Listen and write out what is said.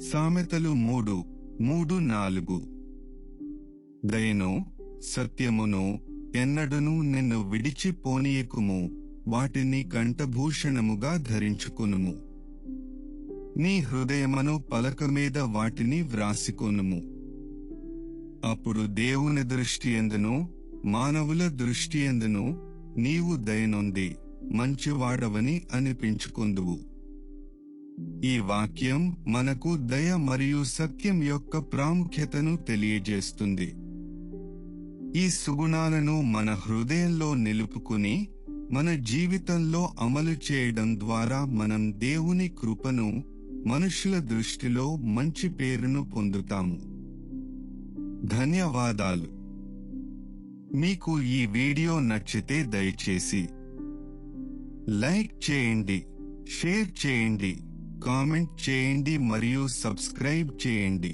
సామెతలు 3:3-4. దయను సత్యమును ఎన్నడును నిన్ను విడిచిపోనీయకుము, వాటిని కంఠభూషణముగా ధరించుకొనుము. నీ హృదయమును పలక మీద వాటిని వ్రాసికొనుము. అప్పుడు దేవుని దృష్టియందును మానవుల దృష్టియందును నీవు దయనొంది మంచివాడవని అనిపించుకొందువు. ఈ వాక్యం మనకు దయ మరియు సత్యం యొక్క ప్రాముఖ్యతను తెలియజేస్తుంది. ఈ సుగుణాలను మన హృదయంలో నిలుపుకుని మన జీవితంలో అమలు చేయడం ద్వారా మనం దేవుని కృపను, మనుషుల దృష్టిలో మంచి పేరును పొందుతాము. ధన్యవాదాలు. మీకు ఈ వీడియో నచ్చితే దయచేసి లైక్ చేయండి, షేర్ చేయండి, కామెంట్ చేయండి మరియు సబ్స్క్రైబ్ చేయండి.